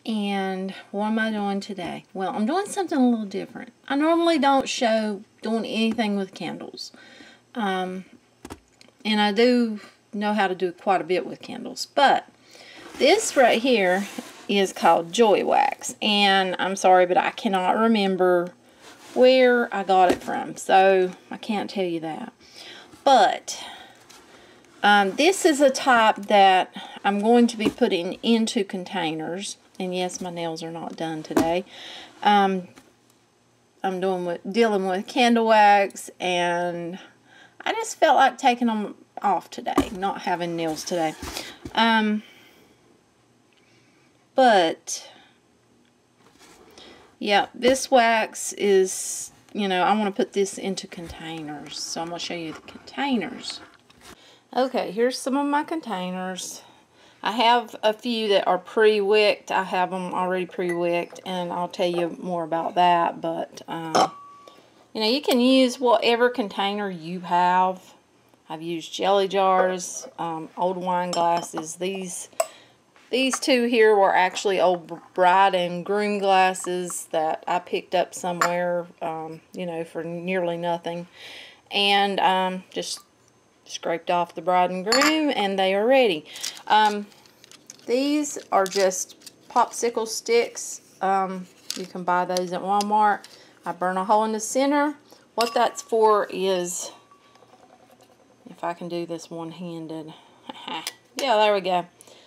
And what am I doing today? Well, I'm doing something a little different. I normally don't show doing anything with candles. And I do know how to do quite a bit with candles. But this right here is called Joy Wax. And I'm sorry, but I cannot remember where I got it from. So I can't tell you that. But this is a type that I'm going to be putting into containers. And yes, my nails are not done today. I'm dealing with candle wax, and I just felt like taking them off today, not having nails today. But yeah, this wax is, you know, I want to put this into containers. So I'm going to show you the containers. Okay, here's some of my containers. I have a few that are pre-wicked. I have them already pre-wicked, and I'll tell you more about that. But, you know, you can use whatever container you have. I've used jelly jars, old wine glasses. These two here were actually old bride and groom glasses that I picked up somewhere, you know, for nearly nothing. And just scraped off the bride and groom, and they are ready. These are just popsicle sticks. You can buy those at Walmart. I burn a hole in the center. What that's for is, if I can do this one-handed, yeah, there we go,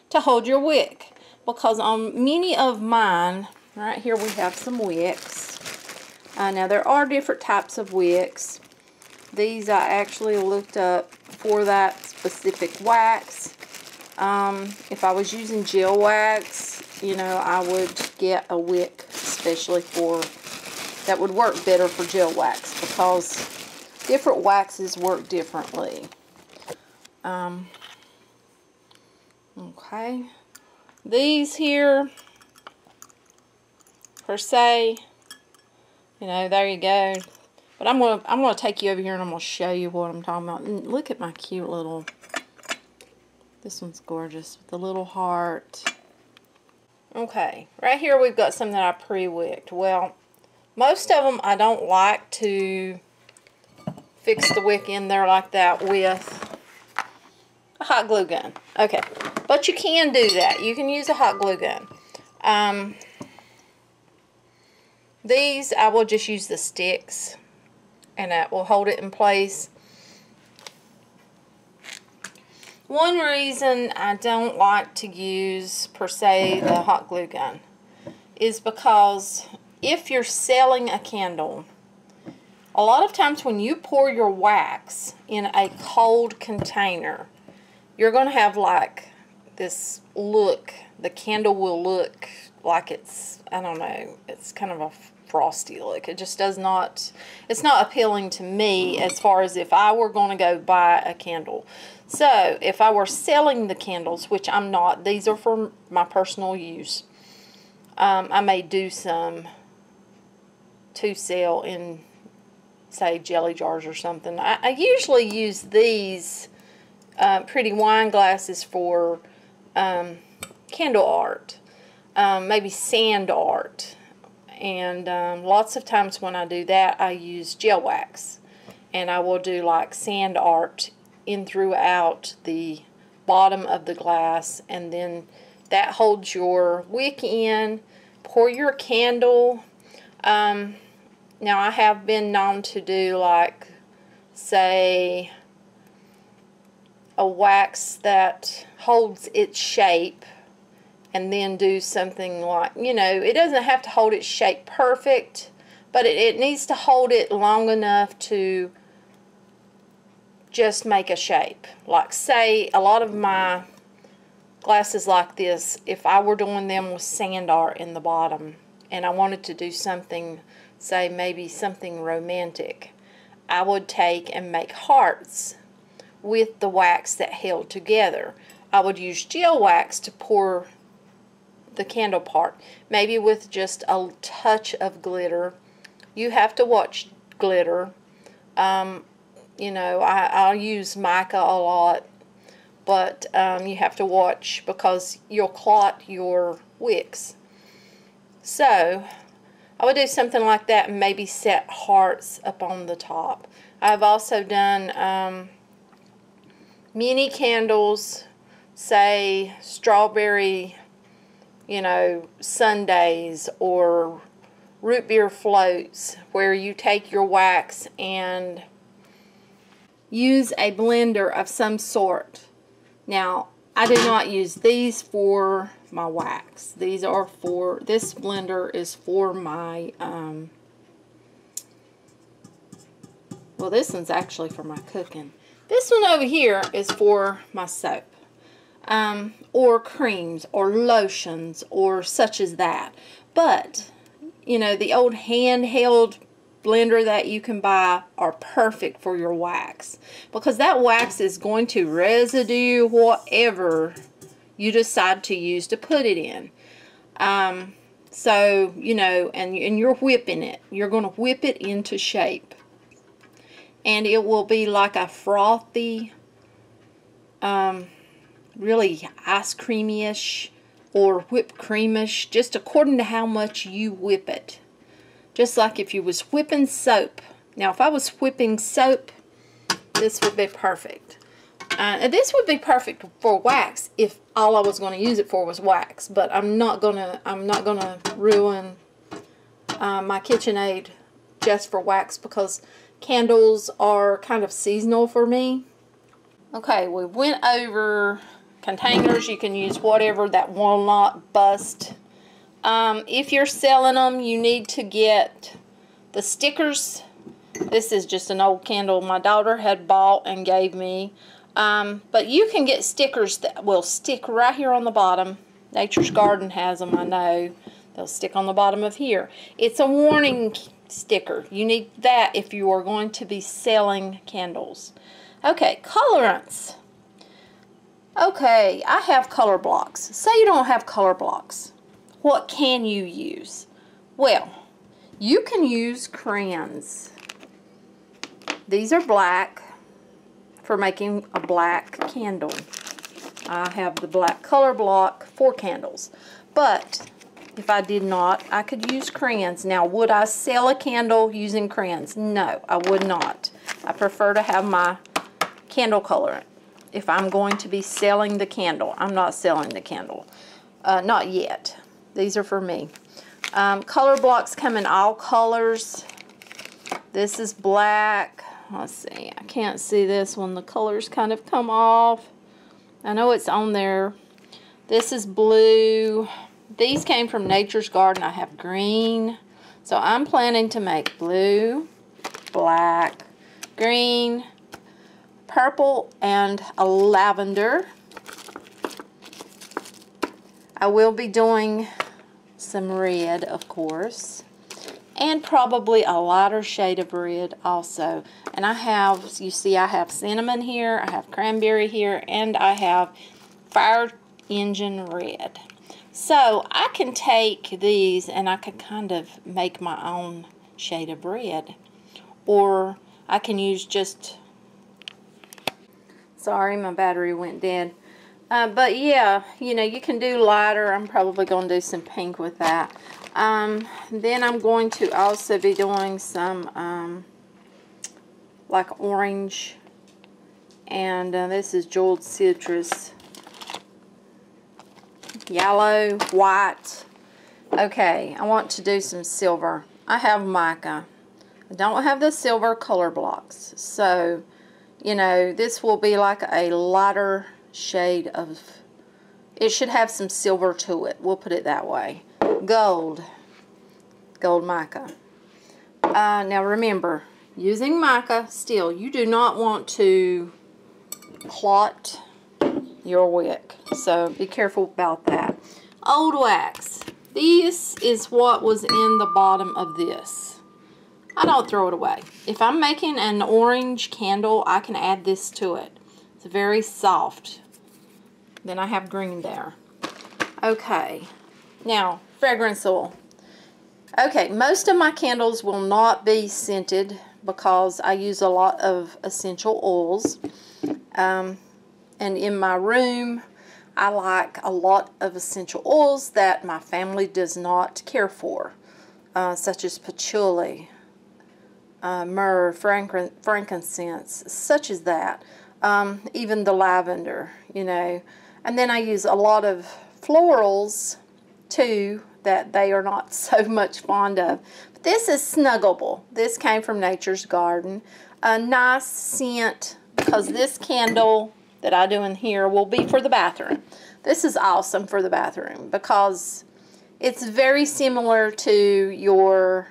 to hold your wick. Because on many of mine, right here we have some wicks. Now there are different types of wicks. These I actually looked up for that specific wax. If I was using gel wax, you know, I would get a wick especially for, that would work better for gel wax, because different waxes work differently. Okay. These here, per se, you know, there you go. But I'm gonna take you over here and I'm gonna show you what I'm talking about. And look at my cute little, this one's gorgeous with the little heart. Okay, right here we've got some that I pre-wicked. Well, most of them I don't like to fix the wick in there like that with a hot glue gun. Okay, but you can do that. You can use a hot glue gun. These I will just use the sticks, and that will hold it in place. One reason I don't like to use, per se, the hot glue gun is because if you're selling a candle, a lot of times when you pour your wax in a cold container, you're going to have like this look. The candle will look like it's, I don't know, it's kind of a frosty look. It just does not, it's not appealing to me as far as if I were going to go buy a candle. So if I were selling the candles, which I'm not, these are for my personal use. I may do some to sell in, say, jelly jars or something. I usually use these pretty wine glasses for candle art, maybe sand art. And lots of times when I do that, I use gel wax. And I will do like sand art in throughout the bottom of the glass. And then that holds your wick in. Pour your candle. Now I have been known to do like, say, a wax that holds its shape, and then do something like, you know, it doesn't have to hold its shape perfect, but it needs to hold it long enough to just make a shape. Like, say, a lot of my glasses like this, if I were doing them with sand art in the bottom and I wanted to do something, say maybe something romantic, I would take and make hearts with the wax that held together. I would use gel wax to pour the candle part, maybe with just a touch of glitter. You have to watch glitter. You know, I'll use mica a lot, but you have to watch, because you'll clot your wicks. So I would do something like that and maybe set hearts up on the top. I've also done mini candles, say strawberry, you know, sundaes, or root beer floats, where you take your wax and use a blender of some sort. Now, I do not use these for my wax. These are for, this blender is for my, well, this one's actually for my cooking. This one over here is for my soap, or creams, or lotions, or such as that. But, you know, the old handheld blender that you can buy are perfect for your wax, because that wax is going to residue whatever you decide to use to put it in. So, you know, and you're whipping it. You're going to whip it into shape. And it will be like a frothy, really ice creamy-ish or whipped creamish, just according to how much you whip it. Just like if you was whipping soap. Now, if I was whipping soap, this would be perfect. This would be perfect for wax if all I was going to use it for was wax. But I'm not gonna ruin my KitchenAid just for wax, because candles are kind of seasonal for me. Okay, we went over containers. You can use whatever that will not bust. If you're selling them, you need to get the stickers. This is just an old candle my daughter had bought and gave me. But you can get stickers that will stick right here on the bottom. Nature's Garden has them, I know. They'll stick on the bottom of here. It's a warning sticker. You need that if you are going to be selling candles. Okay, colorants. Okay, I have color blocks. Say you don't have color blocks. What can you use? Well, you can use crayons. These are black for making a black candle. I have the black color block for candles. But if I did not, I could use crayons. Now, would I sell a candle using crayons? No, I would not. I prefer to have my candle colorant if I'm going to be selling the candle. I'm not selling the candle. Not yet. These are for me. Color blocks come in all colors. This is black. Let's see. I can't see this one. The colors kind of come off. I know it's on there. This is blue. These came from Nature's Garden. I have green. So I'm planning to make blue, black, green, purple, and a lavender. I will be doing some red, of course, and probably a lighter shade of red also. And I have, you see, I have cinnamon here, I have cranberry here, and I have fire engine red. So I can take these and I can kind of make my own shade of red. Or I can use just, sorry, my battery went dead. But yeah, you know, you can do lighter. I'm probably going to do some pink with that. Then I'm going to also be doing some like orange, and this is jeweled citrus, yellow, white. Okay, I want to do some silver. I have mica. I don't have the silver color blocks, so you know, this will be like a lighter shade of, it should have some silver to it, we'll put it that way. Gold mica. Now remember, using mica, still, you do not want to clot your wick, so be careful about that. Old wax. This is what was in the bottom of this. I don't throw it away. If I'm making an orange candle, I can add this to it. It's very soft. Then I have green there. Okay, now fragrance oil. Okay, most of my candles will not be scented because I use a lot of essential oils. And in my room, I like a lot of essential oils that my family does not care for, such as patchouli, myrrh, frankincense, such as that. Even the lavender, you know. And then I use a lot of florals too that they are not so much fond of. But this is Snuggable. This came from Nature's Garden. A nice scent, because this candle that I do in here will be for the bathroom. This is awesome for the bathroom because it's very similar to your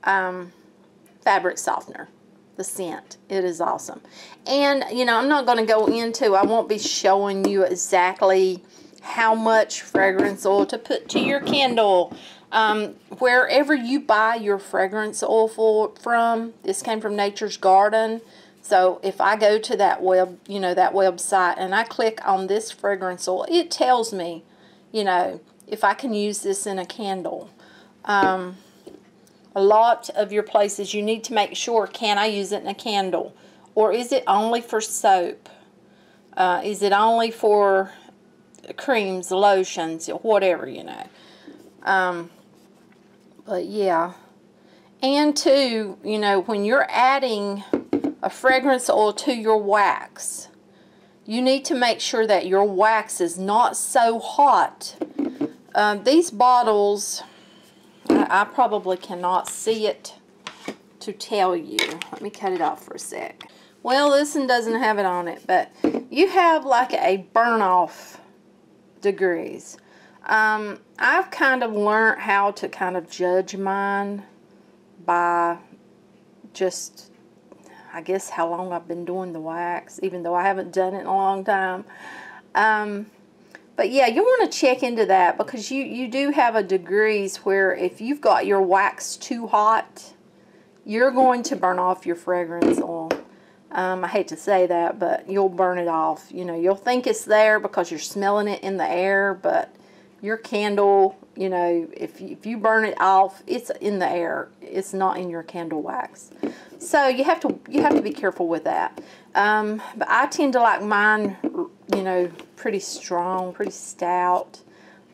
fabric softener. The scent. It is awesome. And, you know, I'm not going to go into, I won't be showing you exactly how much fragrance oil to put to your candle. Wherever you buy your fragrance oil from, this came from Nature's Garden. So if I go to that that website and I click on this fragrance oil, it tells me, you know, if I can use this in a candle. A lot of your places, you need to make sure, can I use it in a candle? Or is it only for soap? Is it only for creams, lotions, whatever, you know. But yeah. And too, you know, when you're adding a fragrance oil to your wax, you need to make sure that your wax is not so hot. These bottles, I probably cannot see it to tell you. Let me cut it off for a sec. Well, this one doesn't have it on it, but you have like a burn off degrees. I've kind of learned how to kind of judge mine by just, I guess, how long I've been doing the wax, even though I haven't done it in a long time. But yeah, you want to check into that because you do have a degrees where if you've got your wax too hot, you're going to burn off your fragrance oil. I hate to say that, but you'll burn it off. You know, you'll think it's there because you're smelling it in the air, but your candle, you know, if you burn it off, it's in the air. It's not in your candle wax. So you have to be careful with that. But I tend to like mine, you know, pretty strong, pretty stout.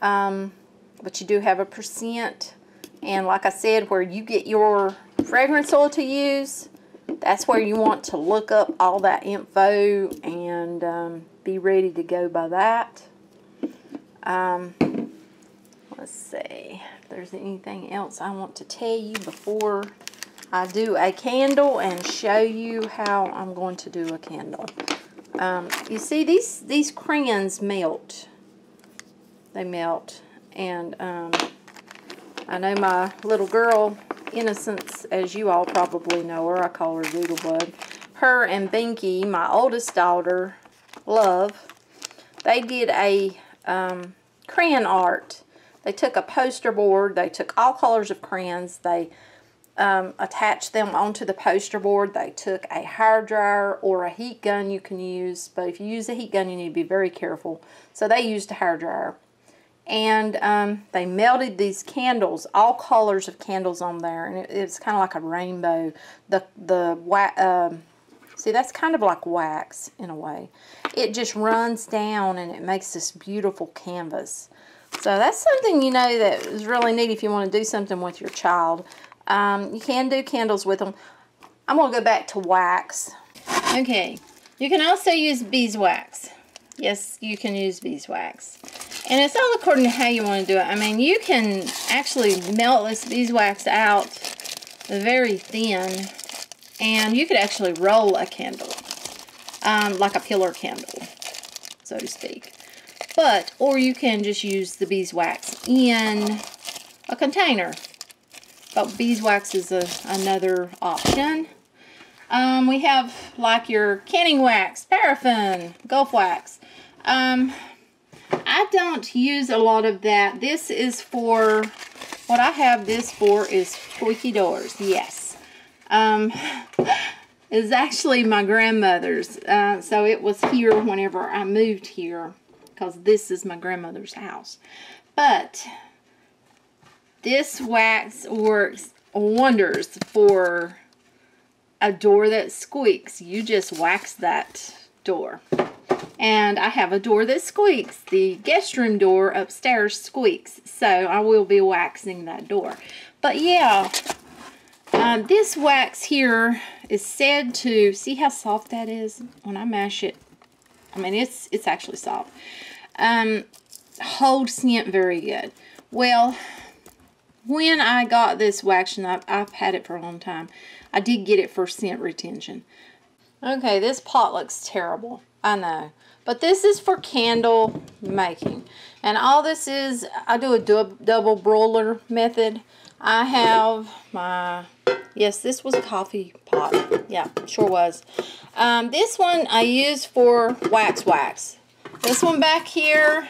But you do have a percent. And like I said, where you get your fragrance oil to use, that's where you want to look up all that info and be ready to go by that. Let's see if there's anything else I want to tell you before I do a candle and show you how I'm going to do a candle. You see, these crayons melt. They melt. And I know my little girl, Innocence, as you all probably know her, I call her Doodlebug. Her and Binky, my oldest daughter, Love, they did a crayon art. They took a poster board. They took all colors of crayons. They attached them onto the poster board. They took a hairdryer or a heat gun you can use, but if you use a heat gun, you need to be very careful. So they used a hairdryer. And they melted these candles, all colors of candles on there, and it's kind of like a rainbow. See, that's kind of like wax in a way. It just runs down and it makes this beautiful canvas. So that's something, you know, that is really neat if you want to do something with your child. You can do candles with them. I'm going to go back to wax. Okay, you can also use beeswax. Yes, you can use beeswax. And it's all according to how you want to do it. I mean, you can actually melt this beeswax out very thin, and you could actually roll a candle, like a pillar candle, so to speak. Or you can just use the beeswax in a container. But beeswax is another option. We have like your canning wax, paraffin, Gulf wax. I don't use a lot of that. This is for, what I have this for is squeaky doors, yes. It's actually my grandmother's. So it was here whenever I moved here, because this is my grandmother's house. But this wax works wonders for a door that squeaks. You just wax that door And I have a door that squeaks. The guest room door upstairs squeaks. So I will be waxing that door. But yeah, this wax here is said to, see how soft that is when I mash it? I mean, it's actually soft. Hold scent very good. Well, when I got this wax, and I've had it for a long time, I did get it for scent retention. Okay, this pot looks terrible. I know. But this is for candle making. And all this is, I do a double broiler method. I have my, yes, this was a coffee pot. Yeah, sure was. This one I use for wax. This one back here,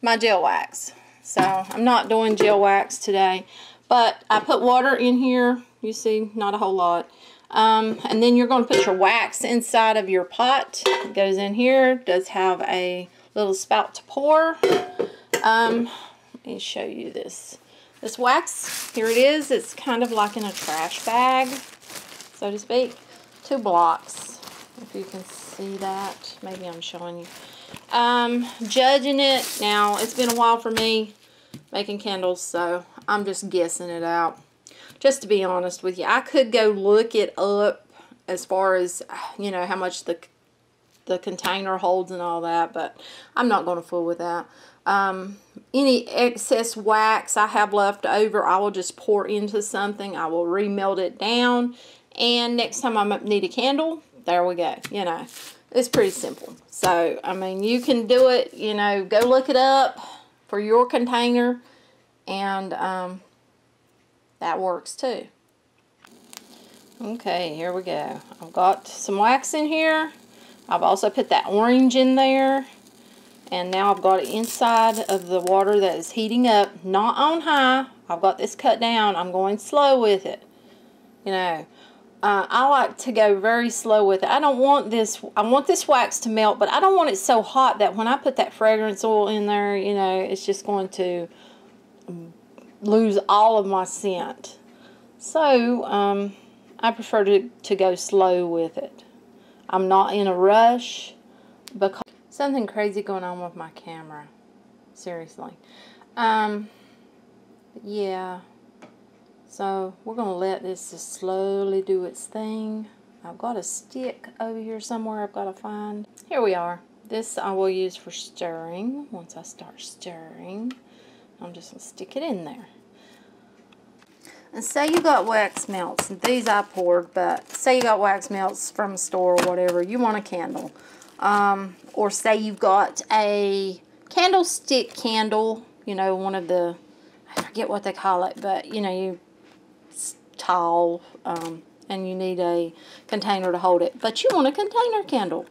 my gel wax. So I'm not doing gel wax today. But I put water in here. You see, not a whole lot. And then you're going to put your wax inside of your pot. It goes in here. It does have a little spout to pour. Let me show you this. This wax, here it is. It's kind of like in a trash bag, so to speak. 2 blocks, if you can see that. Maybe I'm showing you. Judging it. Now, it's been a while for me making candles, so I'm just guessing it out. Just to be honest with you, I could go look it up as far as, you know, how much the container holds and all that, but I'm not going to fool with that. Any excess wax I have left over, I will just pour into something. I will remelt it down, and next time I need a candle, there we go. You know, it's pretty simple. So, I mean, you can do it, you know, go look it up for your container, and that works too. Okay, here we go. I've got some wax in here. I've also put that orange in there. And now I've got it inside of the water that is heating up, not on high. I've got this cut down. I'm going slow with it. You know, I like to go very slow with it. I don't want this, I want this wax to melt, but I don't want it so hot that when I put that fragrance oil in there, you know, it's just going to lose all of my scent. So, I prefer to go slow with it. I'm not in a rush because something crazy going on with my camera. Seriously. Yeah. So, we're going to let this just slowly do its thing. I've got a stick over here somewhere I've got to find. Here we are. This I will use for stirring. Once I start stirring, I'm just going to stick it in there. And say you got wax melts, and these I poured, but say you got wax melts from a store or whatever, you want a candle. Or say you've got a candlestick candle, you know, one of the, I forget what they call it, but, you know, it's tall, and you need a container to hold it. But you want a container candle.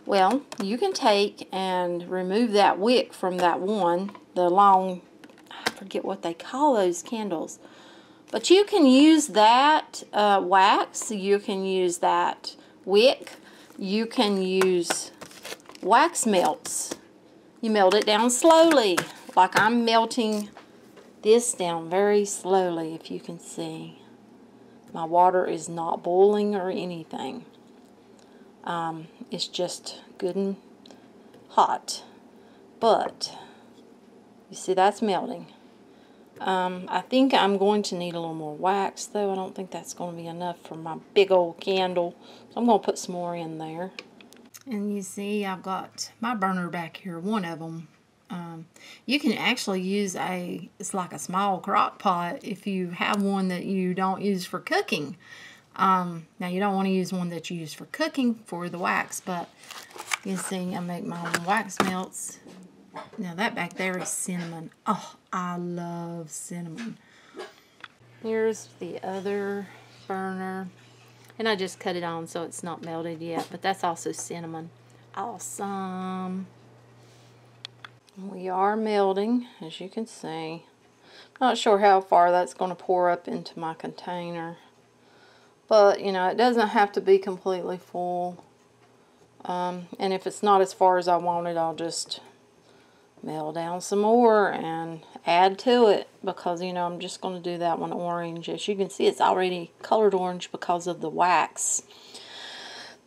Well, you can take and remove that wick from that one, the long, I forget what they call those candles. But you can use that wax, you can use that wick, you can use wax melts. You melt it down slowly, like I'm melting this down very slowly, if you can see. My water is not boiling or anything. It's just good and hot. But, you see that's melting. I think I'm going to need a little more wax, though. I don't think that's going to be enough for my big old candle. So I'm going to put some more in there. And you see, I've got my burner back here, one of them. You can actually use it's like a small crock pot if you have one that you don't use for cooking. Now, you don't want to use one that you use for cooking for the wax, but you see, I make my own wax melts. Now that back there is cinnamon. Oh, I love cinnamon. Here's the other burner. And I just cut it on so it's not melted yet. But that's also cinnamon. Awesome. We are melting, as you can see. Not sure how far that's going to pour up into my container. But, you know, it doesn't have to be completely full. And if it's not as far as I want it, I'll just melt down some more and add to it, because, you know, I'm just going to do that one orange. As you can see, it's already colored orange because of the wax.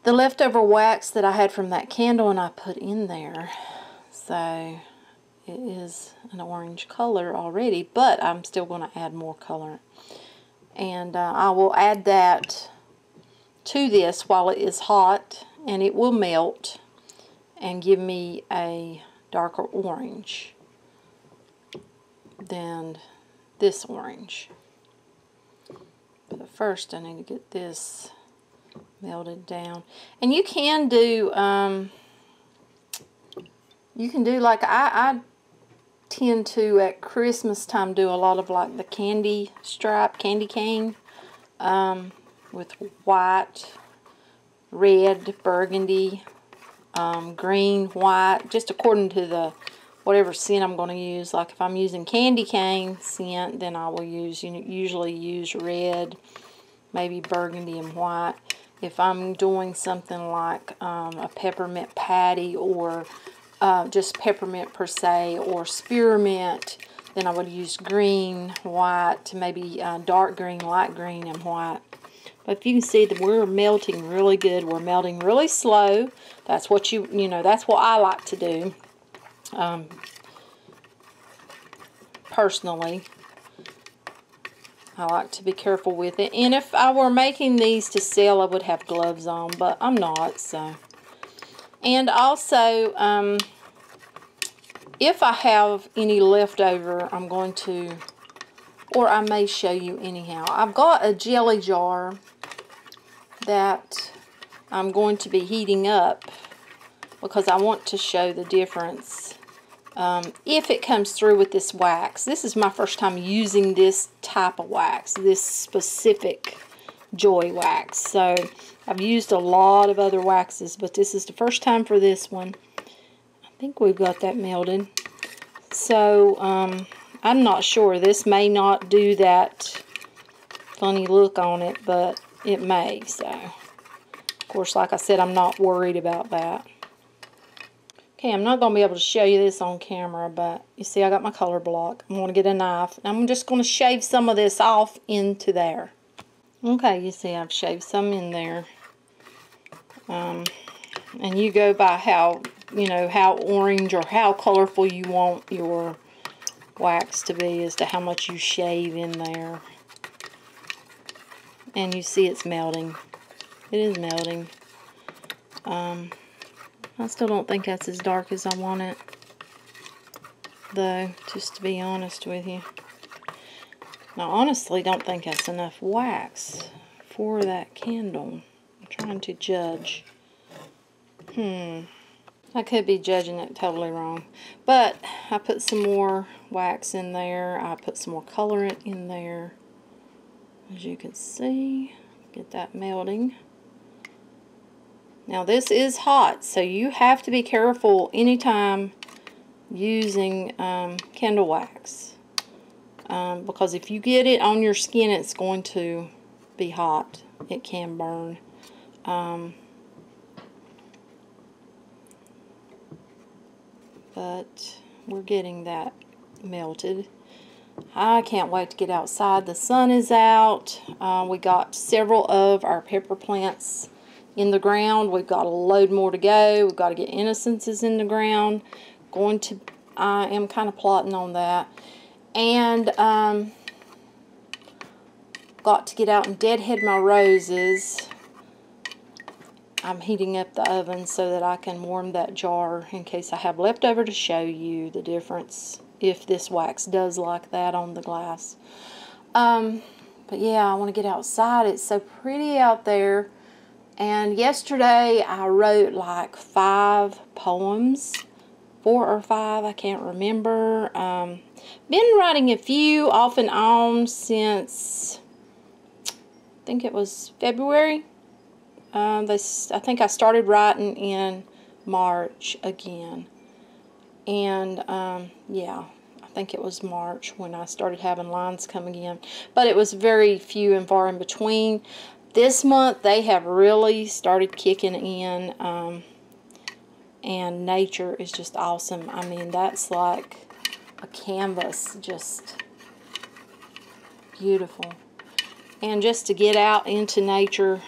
the leftover wax that I had from that candle and I put in there. So it is an orange color already, but I'm still going to add more color. And I will add that to this while it is hot, and it will melt and give me a darker orange than this orange. But first I need to get this melted down. And you can do like I tend to at Christmas time do a lot of like the candy stripe, candy cane, with white, red, burgundy, green, white, just according to the whatever scent I'm going to use. Like if I'm using candy cane scent, then I will usually use red, maybe burgundy and white. If I'm doing something like a peppermint patty, or just peppermint per se, or spearmint, then I would use green, white, maybe dark green, light green, and white. But if you can see that we're melting really good, we're melting really slow. That's what that's what I like to do. Personally, I like to be careful with it. And if I were making these to sell, I would have gloves on, but I'm not, so. And also, if I have any leftover, I'm going to, or I may show you anyhow. I've got a jelly jar that I'm going to be heating up because I want to show the difference. If it comes through with this wax. This is my first time using this type of wax, this specific Joy wax. So I've used a lot of other waxes, but this is the first time for this one. I think we've got that melted. So I'm not sure. This may not do that funny look on it, but it may. So of course, like I said, I'm not worried about that. Okay, I'm not going to be able to show you this on camera, but you see I got my color block. I'm going to get a knife, and I'm just going to shave some of this off into there. Okay, you see I've shaved some in there. And you go by how, how orange or how colorful you want your wax to be as to how much you shave in there. And you see it's melting. It is melting. I still don't think that's as dark as I want it, though, just to be honest with you. I honestly don't think that's enough wax for that candle. I'm trying to judge. I could be judging it totally wrong. But I put some more wax in there. I put some more colorant in there. As you can see, get that melting. Now this is hot, so you have to be careful anytime using candle wax. Because if you get it on your skin, it's going to be hot. It can burn. But we're getting that melted. I can't wait to get outside. The sun is out. We got several of our pepper plants in the ground. We've got a load more to go. We've got to get innocences in the ground. I am kind of plotting on that. And got to get out and deadhead my roses. I'm heating up the oven so that I can warm that jar in case I have leftover to show you the difference if this wax does like that on the glass. But yeah, I want to get outside. It's so pretty out there. And yesterday I wrote like 5 poems, 4 or 5, I can't remember. Been writing a few off and on since, I think it was February. I think I started writing in March again. And yeah, I think it was March when I started having lines coming in. But it was very few and far in between. This month they have really started kicking in, and nature is just awesome. I mean, that's like a canvas, just beautiful. And just to get out into nature,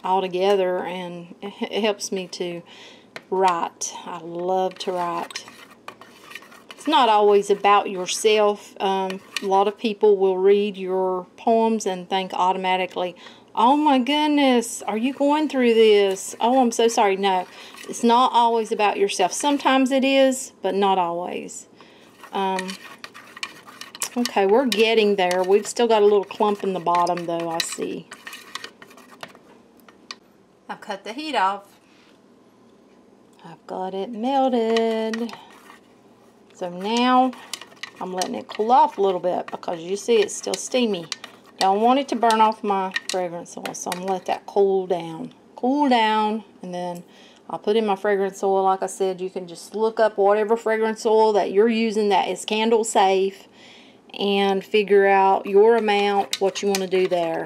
all together, and it helps me to write. I love to write. It's not always about yourself. A lot of people will read your poems and think automatically, oh my goodness, are you going through this? Oh, I'm so sorry. No, it's not always about yourself. Sometimes it is, but not always. Okay, we're getting there. We've still got a little clump in the bottom though, I see. I've cut the heat off. I've got it melted. So now I'm letting it cool off a little bit because you see it's still steamy. Don't want it to burn off my fragrance oil, so I'm going to let that cool down. Cool down, and then I'll put in my fragrance oil. Like I said, you can just look up whatever fragrance oil that you're using that is candle safe and figure out your amount, what you want to do there.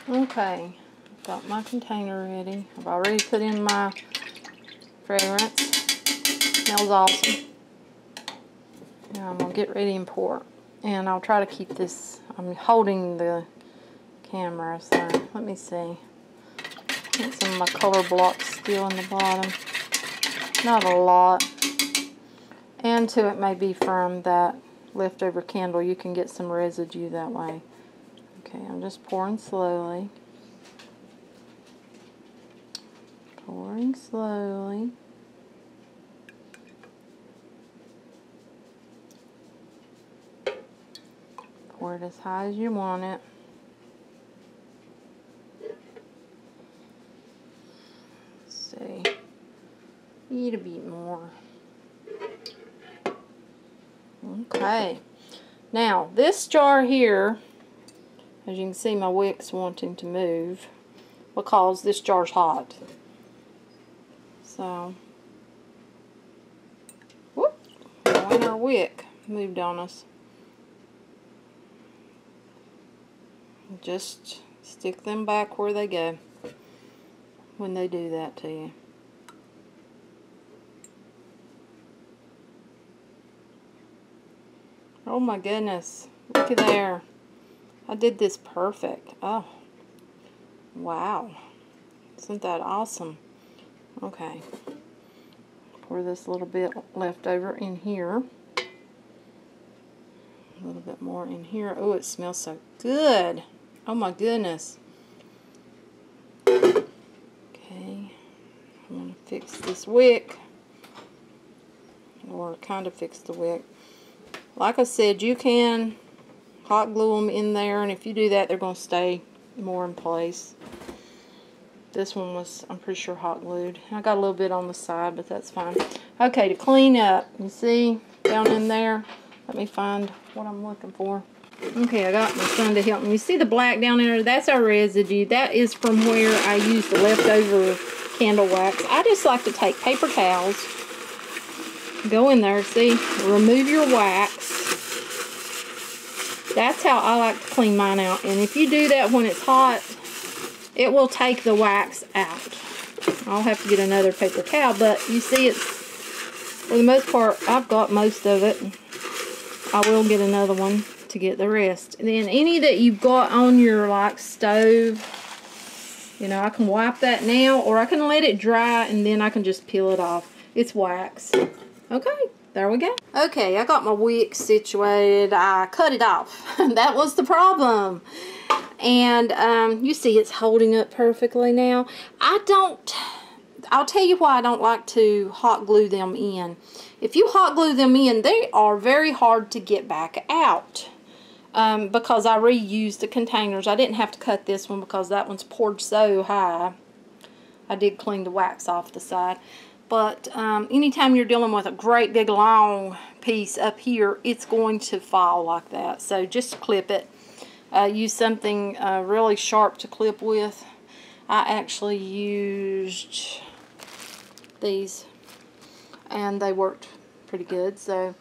Okay, got my container ready. I've already put in my fragrance. Smells awesome. Now I'm going to get ready and pour. And I'll try to keep this, I'm holding the camera, so let me see. Get some of my color blocks still in the bottom. Not a lot. And to it may be from that leftover candle. You can get some residue that way. Okay, I'm just pouring slowly. Pouring slowly. Pour it as high as you want it. Let's see. Need a bit more. Okay. Now, this jar here, as you can see, my wick's wanting to move because this jar's hot. So, whoop, and our wick moved on us. Just stick them back where they go when they do that to you. Oh my goodness, look at there. I did this perfect. Oh, wow. Isn't that awesome? Okay. Pour this little bit left over in here. A little bit more in here. Oh, it smells so good. Oh my goodness. Okay, I'm going to fix this wick, or kind of fix the wick. Like I said, you can hot glue them in there, and if you do that, they're going to stay more in place. This one was, I'm pretty sure, hot glued. I got a little bit on the side, but that's fine. Okay, to clean up, you see down in there, let me find what I'm looking for. Okay, I got my son to help me. You see the black down there? That's our residue. That is from where I used the leftover candle wax. I just like to take paper towels, go in there, see, remove your wax. That's how I like to clean mine out. And if you do that when it's hot, it will take the wax out. I'll have to get another paper towel, but you see, it's, for the most part, I've got most of it. I will get another one to get the rest. And then any that you've got on your like stove, you know, I can wipe that now, or I can let it dry and then I can just peel it off. It's wax. Okay, there we go. Okay, I got my wick situated. I cut it off. That was the problem. And you see it's holding up perfectly now. I'll tell you why I don't like to hot glue them in. If you hot glue them in, they are very hard to get back out. Because I reused the containers. I didn't have to cut this one because that one's poured so high. I did clean the wax off the side. But anytime you're dealing with a great big long piece up here, it's going to fall like that. So just clip it. Use something really sharp to clip with. I actually used these, and they worked pretty good. So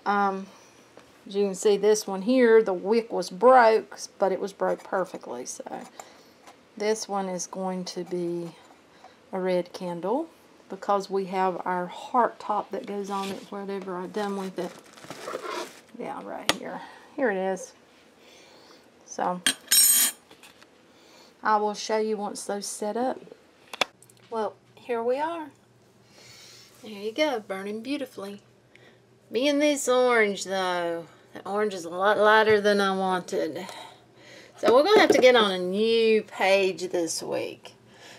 as you can see, this one here, the wick was broke, but it was broke perfectly. So this one is going to be a red candle because we have our heart top that goes on it, whatever I've done with it. Yeah, right here. Here it is. So I will show you once those set up. Well, here we are. There you go, burning beautifully. Being this orange though, the orange is a lot lighter than I wanted. So we're going to have to get on a new page this week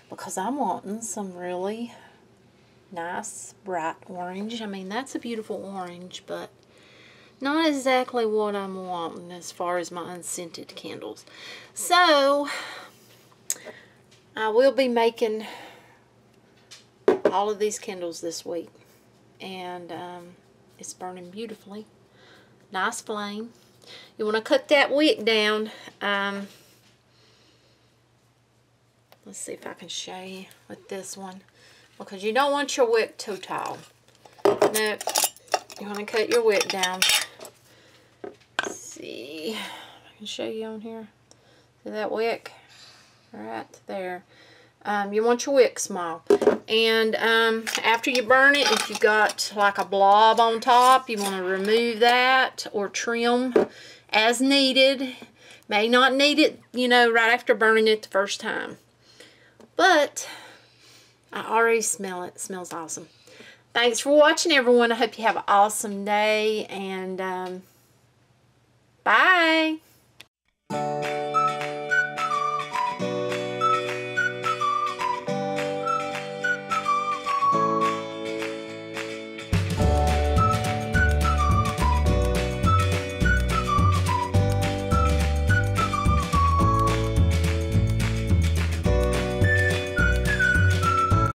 because I'm wanting some really nice bright orange. I mean, that's a beautiful orange, but not exactly what I'm wanting as far as my unscented candles. So I will be making all of these candles this week, and it's burning beautifully. Nice flame. You want to cut that wick down. Let's see if I can show you with this one, because you don't want your wick too tall. No, you want to cut your wick down. Let's see if I can show you on here. See that wick? Right there. You want your wick small. And after you burn it, if you've got like a blob on top, you want to remove that or trim as needed. May not need it, you know, right after burning it the first time. But I already smell it. It smells awesome. Thanks for watching, everyone. I hope you have an awesome day, and bye.